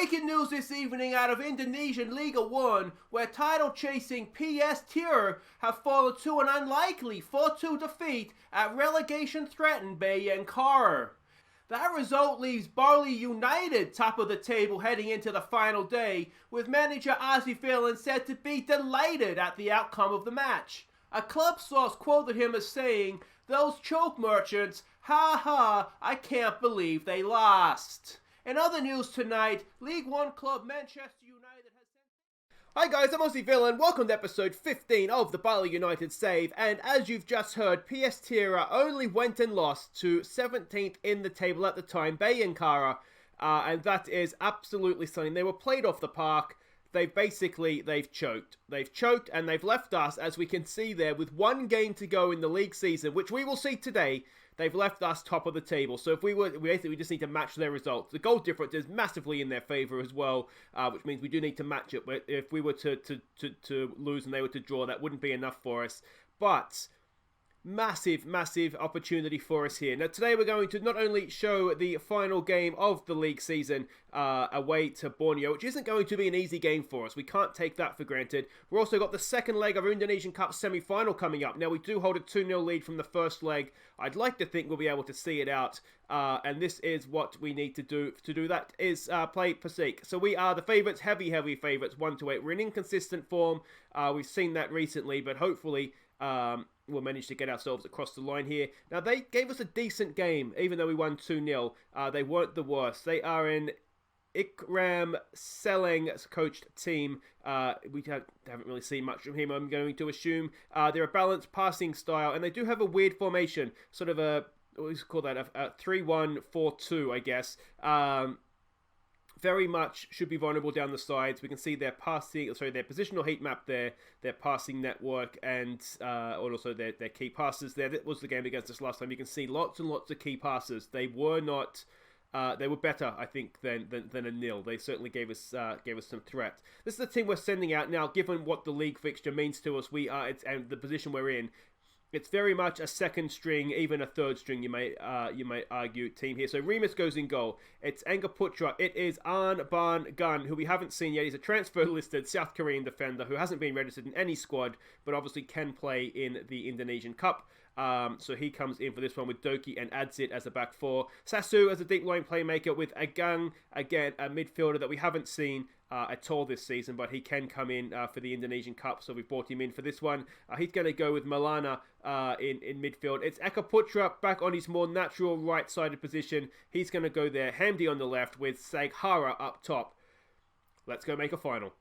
Breaking news this evening out of Indonesian Liga 1, where title-chasing PS have fallen to an unlikely 4-2 defeat at relegation-threatened Bayangkara. That result leaves Bali United top of the table heading into the final day, with manager Aussie said to be delighted at the outcome of the match. A club source quoted him as saying, "Those choke merchants, ha ha, I can't believe they lost." In other news tonight, League One club Manchester United has sent... Hi guys, I'm Aussie Villain. Welcome to episode 15 of the Bali United Save. And as you've just heard, PS only went and lost to 17th in the table at the time, Bayangkara. And that is absolutely stunning. They were played off the park. They've choked. They've choked and they've left us, as we can see there, with one game to go in the league season, which we will see today. They've left us top of the table. So if we just need to match their results. The goal difference is massively in their favour as well, which means we do need to match it. But if we were to lose and they were to draw, that wouldn't be enough for us. But massive opportunity for us here. Now today we're going to not only show the final game of the league season away to Borneo, which isn't going to be an easy game for us. We can't take that for granted. We've also got the second leg of our Indonesian Cup semi-final coming up. Now we do hold a 2-0 lead from the first leg. I'd like to think we'll be able to see it out. And this is what we need to do. To do that is play Persik. So we are the favourites, heavy favourites, 1-8. We're in inconsistent form. We've seen that recently, but hopefully we'll manage to get ourselves across the line here. Now, they gave us a decent game, even though we won 2-0. They weren't the worst. They are an Ikram Seleng's coached team. We haven't really seen much from him, I'm going to assume. They're a balanced passing style, and they do have a weird formation, sort of a, what do you call that, a 3-1-4-2, I guess. Very much should be vulnerable down the sides. We can see their positional heat map there, their passing network, and also their key passes there. That was the game against us last time. You can see lots and lots of key passes. They were not, they were better, I think, than a nil. They certainly gave us some threat. This is the team we're sending out now. Given what the league fixture means to us, and the position we're in. It's very much a second string, even a third string, you might argue, team here. So Remus goes in goal. It's Angga Putra. It is An Ban Gun, who we haven't seen yet. He's a transfer-listed South Korean defender who hasn't been registered in any squad, but obviously can play in the Indonesian Cup. So he comes in for this one with Doki and Adzit as a back four. Sasu as a deep line playmaker with Agang, again, a midfielder that we haven't seen at all this season, but he can come in for the Indonesian Cup, so we've brought him in for this one. He's going to go with Malana in midfield. It's Eka Putra back on his more natural right-sided position. He's going to go there. Hamdi on the left with Saghara up top. Let's go make a final.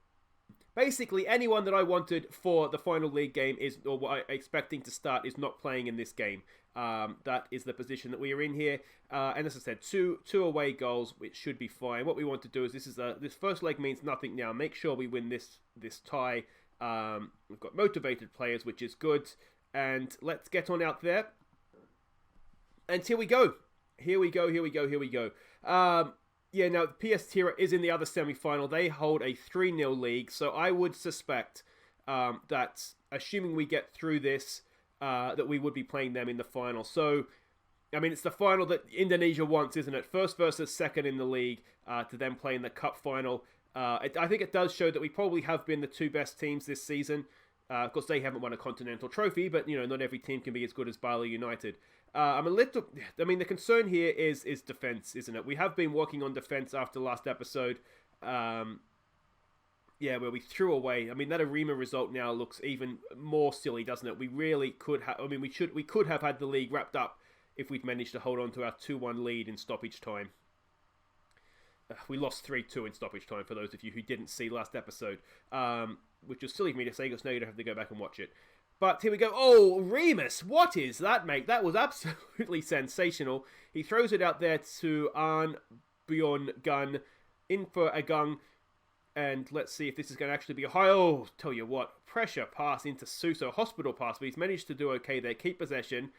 Basically, anyone that I wanted for the final league game or what I'm expecting to start is not playing in this game. That is the position that we are in here. And as I said, two away goals, which should be fine. What we want to do is this first leg means nothing now. Make sure we win this tie. We've got motivated players, which is good. And let's get on out there. And here we go. Here we go. Yeah, now PS Tira is in the other semi-final. They hold a 3-0 league, so I would suspect that, assuming we get through this, that we would be playing them in the final. So, I mean, it's the final that Indonesia wants, isn't it? First versus second in the league to then play in the cup final. I think it does show that we probably have been the two best teams this season. Of course, they haven't won a continental trophy, but, you know, not every team can be as good as Bali United. The concern here is defense, isn't it? We have been working on defense after last episode. Where we threw away. I mean, that Arima result now looks even more silly, doesn't it? We really could have. I mean, we could have had the league wrapped up if we'd managed to hold on to our 2-1 lead in stoppage time. We lost 3-2 in stoppage time, for those of you who didn't see last episode, which was silly of me to say, because now you don't have to go back and watch it. But here we go. Oh, Remus, what is that, mate? That was absolutely sensational. He throws it out there to An Byon Gun, in for a gun. And let's see if this is going to actually be a high... Oh, tell you what, pressure pass into Suso, hospital pass, but he's managed to do okay there. Keep possession.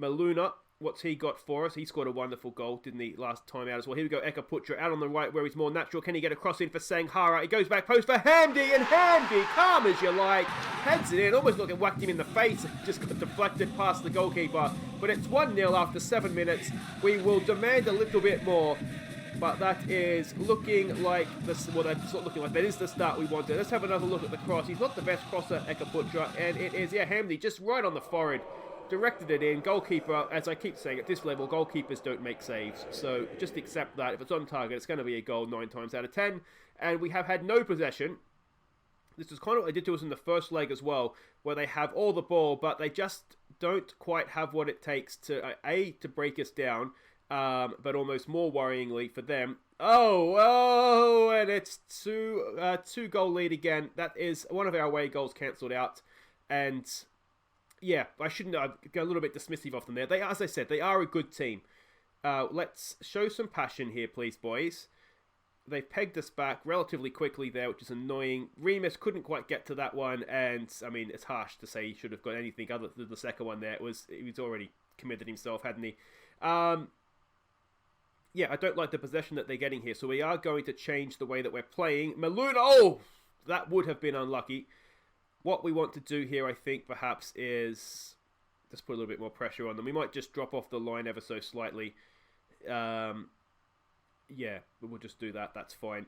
Maluna, what's he got for us? He scored a wonderful goal, didn't he, last time out as well. Here we go, Eka Putra out on the right where he's more natural. Can he get a cross in for Saghara? He goes back post for Hamdi, and Hamdi, calm as you like, heads it in, almost like it whacked him in the face, just got deflected past the goalkeeper. But it's 1-0 after 7 minutes. We will demand a little bit more. But that is looking like this. Well, that's not looking like that is the start we wanted. Let's have another look at the cross. He's not the best crosser, Ekaputra, and it is, yeah, Hamdi just right on the forehead. Directed it in. Goalkeeper, as I keep saying, at this level, goalkeepers don't make saves. So just accept that. If it's on target, it's going to be a goal 9 times out of 10. And we have had no possession. This is kind of what they did to us in the first leg as well, where they have all the ball, but they just don't quite have what it takes to, to break us down. But almost more worryingly for them. Oh, and it's two goal lead again. That is one of our away goals cancelled out. And yeah, I shouldn't go a little bit dismissive of them there. They, as I said, they are a good team. Let's show some passion here, please, boys. They've pegged us back relatively quickly there, which is annoying. Remus couldn't quite get to that one, and I mean, it's harsh to say he should have got anything other than the second one there. He was already committed himself, hadn't he? Yeah, I don't like the possession that they're getting here, so we are going to change the way that we're playing. Maluna, oh, that would have been unlucky. What we want to do here, I think, perhaps, is just put a little bit more pressure on them. We might just drop off the line ever so slightly. Yeah, we'll just do that. That's fine.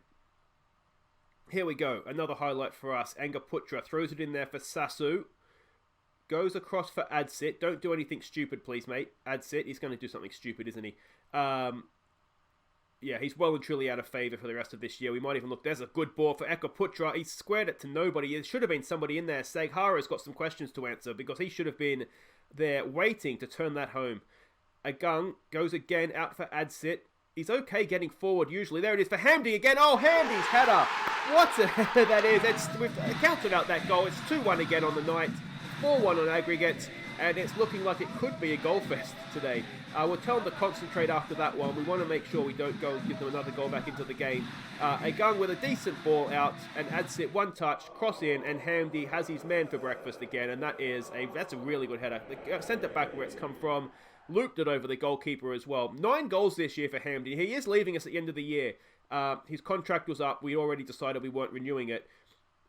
Here we go. Another highlight for us. Angaputra throws it in there for Sasu. Goes across for Adsit. Don't do anything stupid, please, mate. Adsit, he's going to do something stupid, isn't he? Yeah, he's well and truly out of favour for the rest of this year. We might even look. There's a good ball for Ekaputra. He squared it to nobody. There should have been somebody in there. Saghara's got some questions to answer because he should have been there waiting to turn that home. Agung goes again out for Adsit. He's okay getting forward usually. There it is for Hamdi again. Oh, Hamdi's header. What a header that is. We've counted out that goal. It's 2-1 again on the night. 4-1 on aggregate. And it's looking like it could be a goal fest today. We'll tell them to concentrate after that one. We want to make sure we don't go and give them another goal back into the game. Agung with a decent ball out, and Adsit one touch, cross in, and Hamdi has his man for breakfast again, and that's a really good header. Sent it back where it's come from, looped it over the goalkeeper as well. 9 goals this year for Hamdi. He is leaving us at the end of the year. His contract was up. We already decided we weren't renewing it.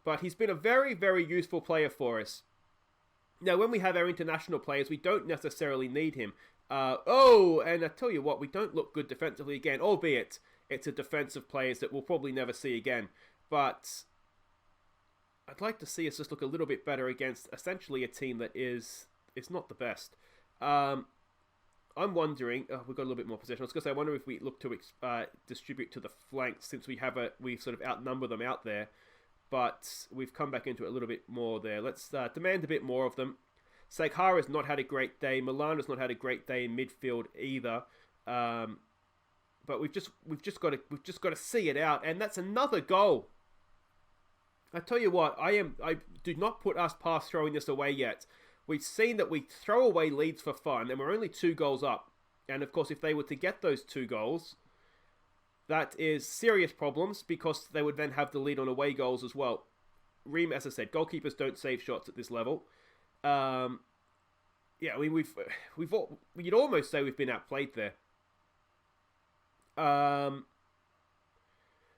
But he's been a very, very useful player for us. Now, when we have our international players, we don't necessarily need him. And I tell you what, we don't look good defensively again, albeit it's a defense of players that we'll probably never see again. But I'd like to see us just look a little bit better against essentially a team that is not the best. I'm wondering, we've got a little bit more possession. I was going to say, I wonder if we look to distribute to the flanks since we sort of outnumber them out there. But we've come back into it a little bit more there. Let's demand a bit more of them. Saghara's not had a great day. Milana's not had a great day in midfield either. But we've just got to see it out, and that's another goal. I tell you what, I do not put us past throwing this away yet. We've seen that we throw away leads for fun, and we're only 2 goals up. And of course, if they were to get those 2 goals, that is serious problems because they would then have the lead on away goals as well. Reem, as I said, goalkeepers don't save shots at this level. Yeah, I mean, you'd almost say we've been outplayed there.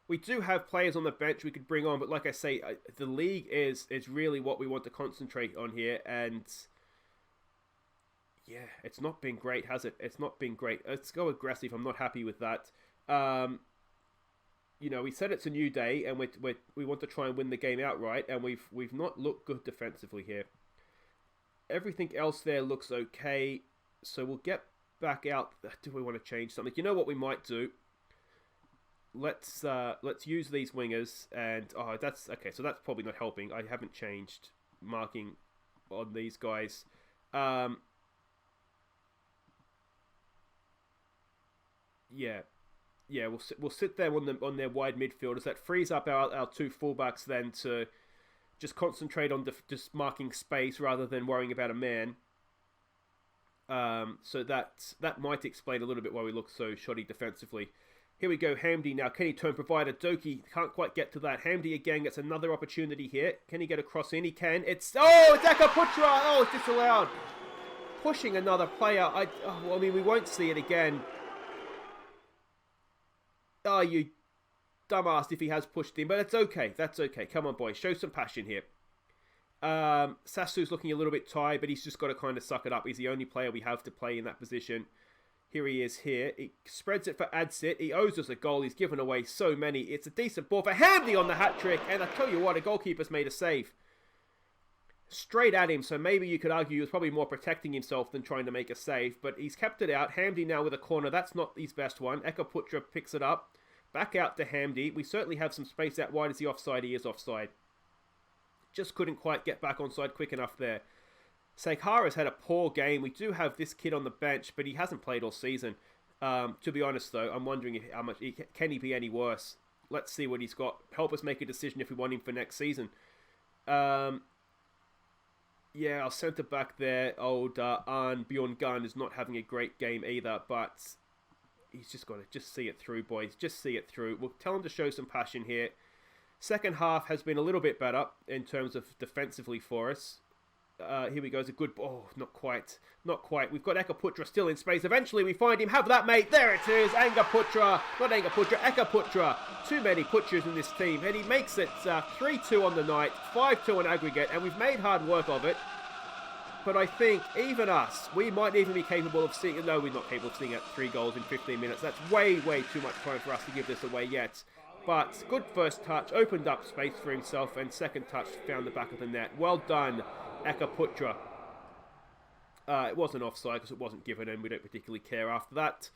We do have players on the bench we could bring on, but like I say, the league is really what we want to concentrate on here, and yeah, it's not been great, has it? It's not been great. Let's go aggressive. I'm not happy with that. You know, we said it's a new day, and we want to try and win the game outright, and we've not looked good defensively here. Everything else there looks okay, so we'll get back out. Do we want to change something? You know what we might do? Let's use these wingers, and that's okay. So that's probably not helping. I haven't changed marking on these guys. Yeah, we'll sit there on their wide midfielders. That frees up our 2 fullbacks then to just concentrate on just marking space rather than worrying about a man. So that might explain a little bit why we look so shoddy defensively. Here we go, Hamdi now. Can he turn provider? Doki can't quite get to that. Hamdi again gets another opportunity here. Can he get a cross in? He can. It's Ekaputra! Oh, it's disallowed. Pushing another player. I mean, we won't see it again. Oh, you dumbass if he has pushed him, but it's okay. That's okay. Come on, boys. Show some passion here. Sasu's looking a little bit tired, but he's just got to kind of suck it up. He's the only player we have to play in that position. Here he is here. He spreads it for Adsit. He owes us a goal. He's given away so many. It's a decent ball for Hamdi on the hat-trick. And I tell you what, a goalkeeper's made a save. Straight at him, so maybe you could argue he was probably more protecting himself than trying to make a save. But he's kept it out. Hamdi now with a corner. That's not his best one. Eka Putra picks it up. Back out to Hamdi. We certainly have some space out wide. Is he offside? He is offside. Just couldn't quite get back onside quick enough there. Sekhara's had a poor game. We do have this kid on the bench, but he hasn't played all season. To be honest, though, I'm wondering how much can he be any worse. Let's see what he's got. Help us make a decision if we want him for next season. Yeah, our centre back there, old Arn Bjorn-Gunn, is not having a great game either, but he's just got to just see it through, boys. Just see it through. We'll tell him to show some passion here. Second half has been a little bit better in terms of defensively for us. Here we go. It's a good ball. Oh, not quite. Not quite. We've got Eka Putra still in space. Eventually we find him. Have that, mate. There it is. Anga Putra. Not Anga Putra. Eka Putra. Too many Putras in this team. And he makes it 3-2 on the night. 5-2 on aggregate. And we've made hard work of it. But I think even us, we might even be capable of seeing... No, we're not capable of seeing 3 goals in 15 minutes. That's way, way too much time for us to give this away yet. But good first touch. Opened up space for himself. And second touch found the back of the net. Well done, Eka Putra. It wasn't offside because it wasn't given, and we don't particularly care after that.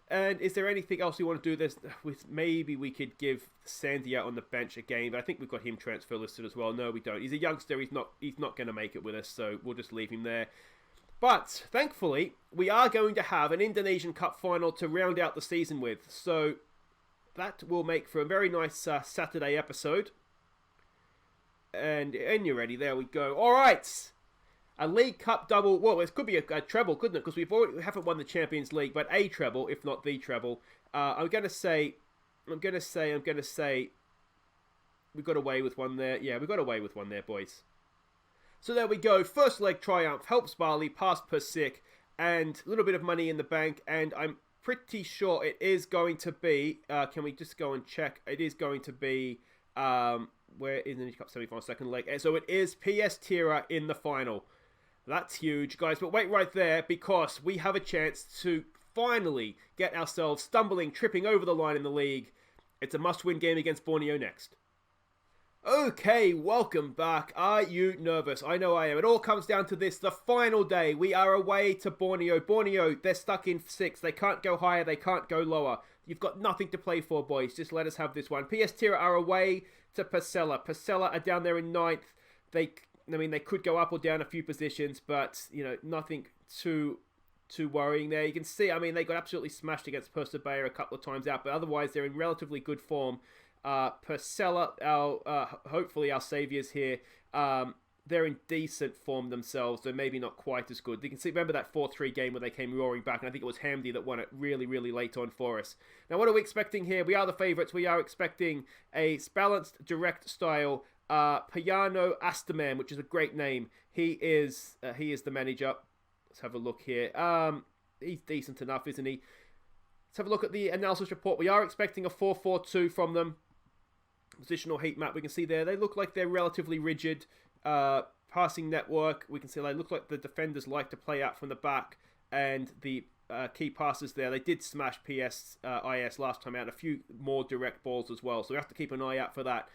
And is there anything else you want to do this with? Maybe we could give Sandy out on the bench again, but I think we've got him transfer listed as well. No, we don't. He's a youngster. He's not going to make it with us, so we'll just leave him there. But thankfully, we are going to have an Indonesian Cup final to round out the season with. So that will make for a very nice Saturday episode. And you're ready. There we go. All right. A League Cup double. Well, it could be a treble, couldn't it? Because we haven't won the Champions League, but a treble, if not the treble. I'm gonna say, we got away with one there. Yeah, we got away with one there, boys. So there we go. First leg triumph helps Bali past Persik, and a little bit of money in the bank. And I'm pretty sure it is going to be. Can we just go and check? It is going to be. Where is the Cup semi-final second leg? And so it is PS Tira in the final. That's huge, guys. But wait right there, because we have a chance to finally get ourselves stumbling, tripping over the line in the league. It's a must-win game against Borneo next. Okay, welcome back. Are you nervous? I know I am. It all comes down to this, the final day. We are away to Borneo. Borneo, they're stuck in 6th. They can't go higher. They can't go lower. You've got nothing to play for, boys. Just let us have this one. PS Tira are away to Persela. Persela are down there in 9th. They could go up or down a few positions, but, nothing too worrying there. You can see, they got absolutely smashed against Persebaya a couple of times out, but otherwise they're in relatively good form. Persela, hopefully our saviours here, they're in decent form themselves, though maybe not quite as good. You can see, remember that 4-3 game where they came roaring back, and I think it was Hamdi that won it really, really late on for us. Now, what are we expecting here? We are the favourites. We are expecting a balanced, direct style. Payano Astaman, which is a great name. He is the manager. Let's have a look here. He's decent enough, isn't he? Let's have a look at the analysis report. We are expecting a 4-4-2 from them. Positional heat map, we can see there. They look like they're relatively rigid. Passing network, we can see they look like the defenders like to play out from the back, and the key passes there. They did smash IS last time out. A few more direct balls as well, so we have to keep an eye out for that.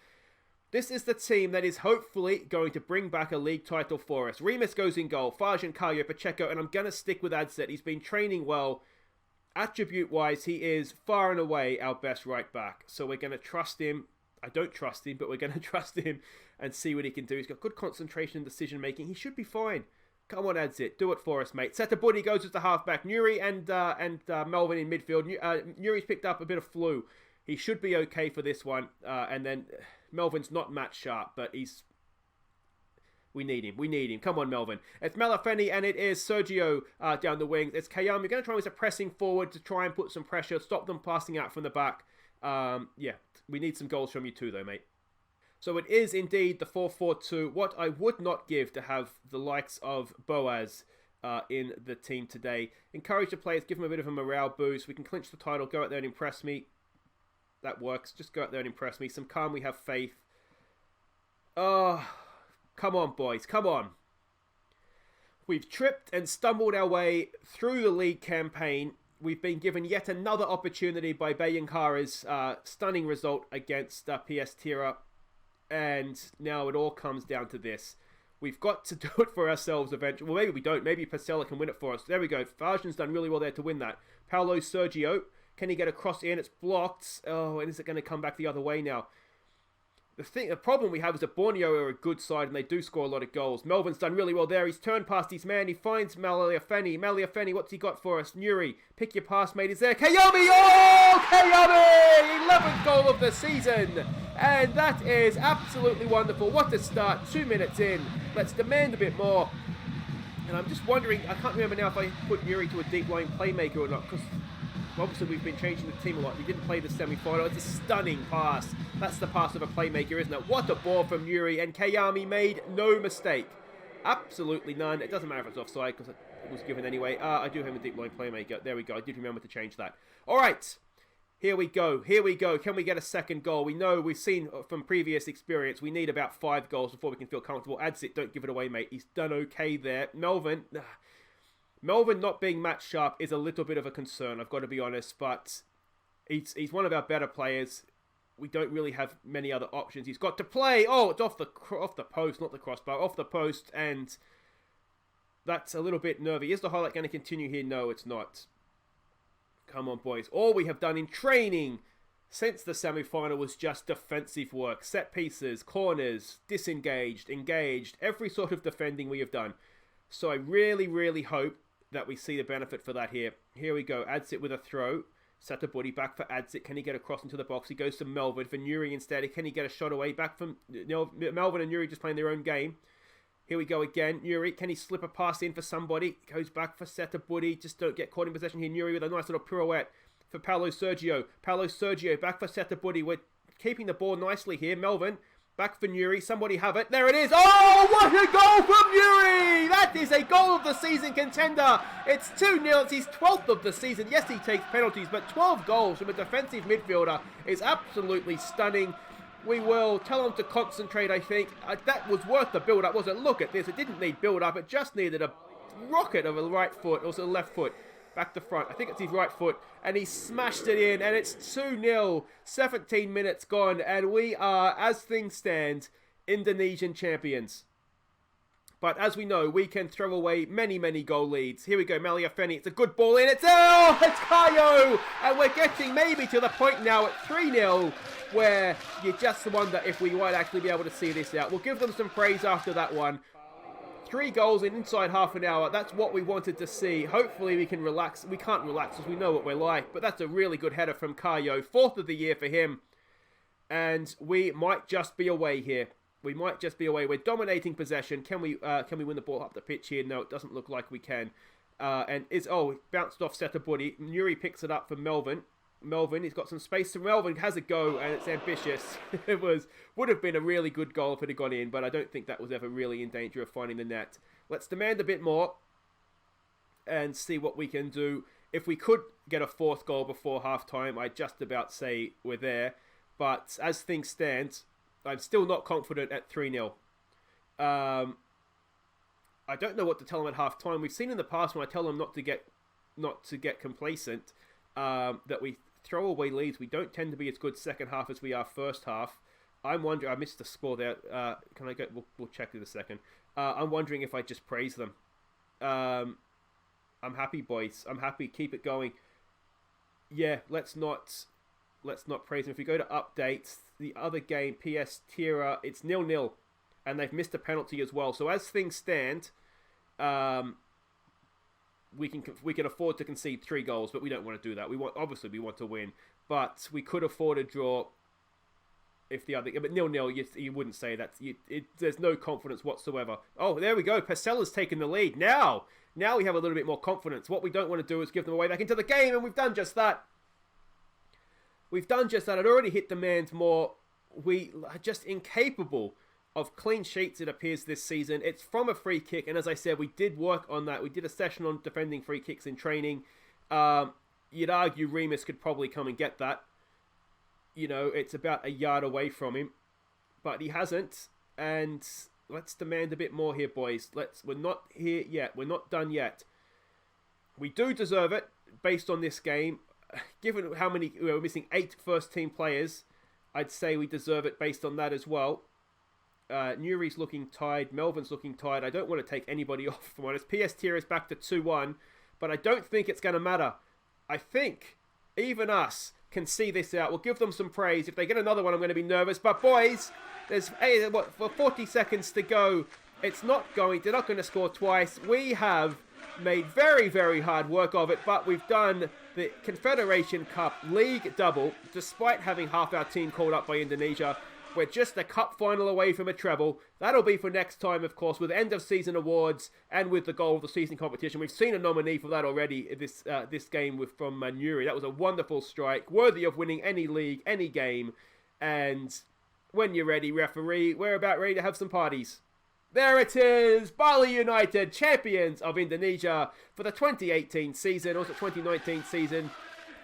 This is the team that is hopefully going to bring back a league title for us. Remus goes in goal. Fajan, Caio, Pacheco, and I'm going to stick with Adset. He's been training well. Attribute-wise, he is far and away our best right back. So we're going to trust him. I don't trust him, but we're going to trust him and see what he can do. He's got good concentration and decision-making. He should be fine. Come on, Adset. Do it for us, mate. Setabudi goes as the halfback. Nuri and Melvin in midfield. Nuri's picked up a bit of flu. He should be okay for this one. And then Melvin's not match sharp, but we need him. We need him. Come on, Melvin. It's Malafeni and it is Sergio down the wings. It's Kayam. You're going to try with a pressing forward to try and put some pressure, stop them passing out from the back. Yeah, we need some goals from you too, though, mate. So it is indeed the 4-4-2. What I would not give to have the likes of Boaz in the team today. Encourage the players, give them a bit of a morale boost. We can clinch the title, go out there and impress me. That works. Just go out there and impress me. Some calm, we have faith. Oh, come on, boys. Come on. We've tripped and stumbled our way through the league campaign. We've been given yet another opportunity by Bayangkara's stunning result against PS Tira. And now it all comes down to this. We've got to do it for ourselves eventually. Well, maybe we don't. Maybe Pasella can win it for us. There we go. Fajan's done really well there to win that. Paulo Sergio. Can he get a cross in? It's blocked. Oh, and is it going to come back the other way now? The problem we have is that Borneo are a good side and they do score a lot of goals. Melvin's done really well there. He's turned past his man. He finds Maliafeni. Maliafeni, what's he got for us? Nuri, pick your pass, mate. Is there? Kayami! Oh! Kayami! 11th goal of the season. And that is absolutely wonderful. What a start. 2 minutes in. Let's demand a bit more. And I'm just wondering, I can't remember now if I put Nuri to a deep line playmaker or not, because obviously we've been changing the team a lot. He didn't play the semi-final. It's a stunning pass. That's the pass of a playmaker, isn't it? What a ball from Nuri, and Kayami made no mistake. Absolutely none. It doesn't matter if it's offside because it was given anyway. I do have a deep line playmaker. There we go. I did remember to change that. All right. Here we go. Here we go. Can we get a second goal? We know, we've seen from previous experience, we need about 5 goals before we can feel comfortable. Adsit, don't give it away, mate. He's done okay there. Melvin not being match sharp is a little bit of a concern, I've got to be honest, but he's one of our better players. We don't really have many other options. He's got to play. Oh, it's off the post, not the crossbar, off the post, and that's a little bit nervy. Is the highlight going to continue here? No, it's not. Come on, boys. All we have done in training since the semi-final was just defensive work. Set pieces, corners, disengaged, engaged, every sort of defending we have done. So I really, really hope that we see the benefit for that here. Here we go. Adsit with a throw. Satabudi back for Adsit. Can he get across into the box? He goes to Melvin for Nuri instead. Can he get a shot away? Back from Melvin and Nuri just playing their own game. Here we go again. Nuri, can he slip a pass in for somebody? Goes back for Satabudi. Just don't get caught in possession here. Nuri with a nice little pirouette for Paulo Sergio. Paulo Sergio back for Satabudi. We're keeping the ball nicely here. Melvin. Back for Nuri. Somebody have it. There it is. Oh, what a goal from Nuri! That is a goal of the season contender. It's 2-0. It's his 12th of the season. Yes, he takes penalties, but 12 goals from a defensive midfielder is absolutely stunning. We will tell him to concentrate, I think. That was worth the build-up, wasn't it? Look at this. It didn't need build-up. It just needed a rocket of a right foot, also left foot. Back to front. I think it's his right foot. And he smashed it in. And it's 2-0. 17 minutes gone. And we are, as things stand, Indonesian champions. But as we know, we can throw away many, many goal leads. Here we go. Maliafeni. It's a good ball in. It's Kayo! And we're getting maybe to the point now at 3-0 where you just wonder if we might actually be able to see this out. We'll give them some praise after that one. 3 goals in inside half an hour. That's what we wanted to see. Hopefully we can relax. We can't relax because we know what we're like. But that's a really good header from Kayo. 4th of the year for him. And we might just be away here. We might just be away. We're dominating possession. Can we win the ball up the pitch here? No, it doesn't look like we can. Bounced off Setabudi. Nuri picks it up for Melvin. Melvin, he's got some space. So Melvin has a go, and it's ambitious. Would have been a really good goal if it had gone in, but I don't think that was ever really in danger of finding the net. Let's demand a bit more and see what we can do. If we could get a 4th goal before half-time, I'd just about say we're there. But as things stand, I'm still not confident at 3-0. I don't know what to tell them at half-time. We've seen in the past when I tell them not to get complacent, that we throw away leads. We don't tend to be as good second half as we are first half. I'm wondering, I missed the score there. Can I go? We'll check in a second. I'm wondering if I just praise them. I'm happy, boys. I'm happy. Keep it going. Yeah, let's not praise them. If we go to updates, the other game, PS Tira, it's 0-0, and they've missed a penalty as well. So as things stand, we can afford to concede 3 goals, but we don't want to do that. We want to win, but we could afford a draw if the other. But 0-0, you wouldn't say that. There's no confidence whatsoever. Oh, there we go. Pacella's taken the lead now. Now we have a little bit more confidence. What we don't want to do is give them away back into the game, and we've done just that. It already hit the man's more. We are just incapable of clean sheets, it appears, this season. It's from a free kick, and as I said, we did work on that. We did a session on defending free kicks in training. You'd argue Remus could probably come and get that. You know, it's about a yard away from him, but he hasn't, and let's demand a bit more here, boys. We're not here yet. We're not done yet. We do deserve it based on this game. Given how many, we're missing 8 first-team players, I'd say we deserve it based on that as well. Nuri's looking tired. Melvin's looking tired. I don't want to take anybody off, from honest. PS tier is back to 2-1, but I don't think it's going to matter. I think even us can see this out. We'll give them some praise. If they get another one, I'm going to be nervous. But boys, there's 40 seconds to go. They're not going to score twice. We have made very, very hard work of it, but we've done the Confederation Cup League double, despite having half our team called up by Indonesia. We're just a cup final away from a treble. That'll be for next time, of course, with end of season awards and with the goal of the season competition. We've seen a nominee for that already. This game from Nuri. That was a wonderful strike, worthy of winning any league, any game. And when you're ready, referee, we're about ready to have some parties. There it is, Bali United, champions of Indonesia for the 2018 season, or the 2019 season.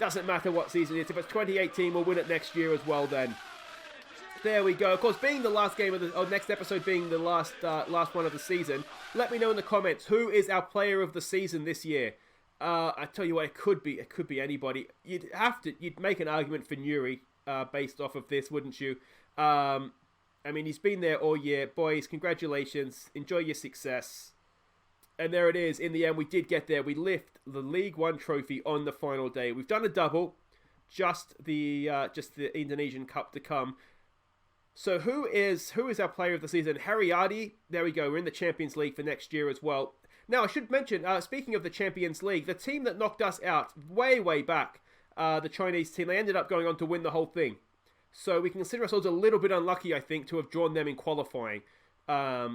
Doesn't matter what season it is. If it's 2018, we'll win it next year as well then. There we go. Of course, being the last game of the next episode being the last one of the season, let me know in the comments who is our player of the season this year. I tell you what, it could be anybody. You'd make an argument for Nuri based off of this, wouldn't you? I mean, he's been there all year. Boys, congratulations. Enjoy your success. And there it is. In the end, we did get there. We lift the League One trophy on the final day. We've done a double. Just the Indonesian Cup to come. So who is our player of the season? Haryadi. There we go. We're in the Champions League for next year as well. Now, I should mention, speaking of the Champions League, the team that knocked us out way, way back, the Chinese team, they ended up going on to win the whole thing. So we can consider ourselves a little bit unlucky, I think, to have drawn them in qualifying. I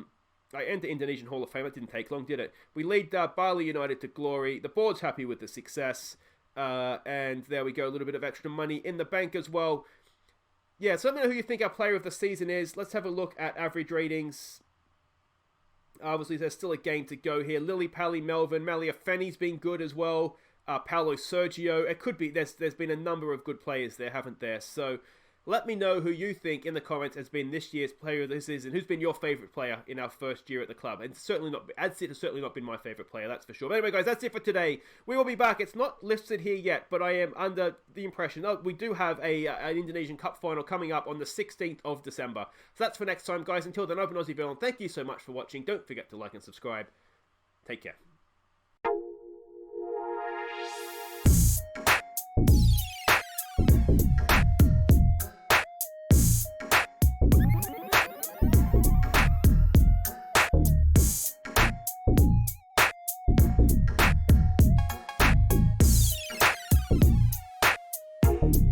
entered Indonesian Hall of Fame. It didn't take long, did it? We lead Bali United to glory. The board's happy with the success. And there we go. A little bit of extra money in the bank as well. Yeah, so let me know who you think our player of the season is. Let's have a look at average ratings. Obviously, there's still a game to go here. Lily, Pally, Melvin, Malia Fenny's been good as well. Paolo Sergio. It could be. There's been a number of good players there, haven't there? So let me know who you think in the comments has been this year's player of the season. Who's been your favourite player in our first year at the club? And certainly not, Adsit has certainly not been my favourite player, that's for sure. But anyway, guys, that's it for today. We will be back. It's not listed here yet, but I am under the impression that we do have an Indonesian Cup final coming up on the 16th of December. So that's for next time, guys. Until then, Open Aussie Bill, and thank you so much for watching. Don't forget to like and subscribe. Take care.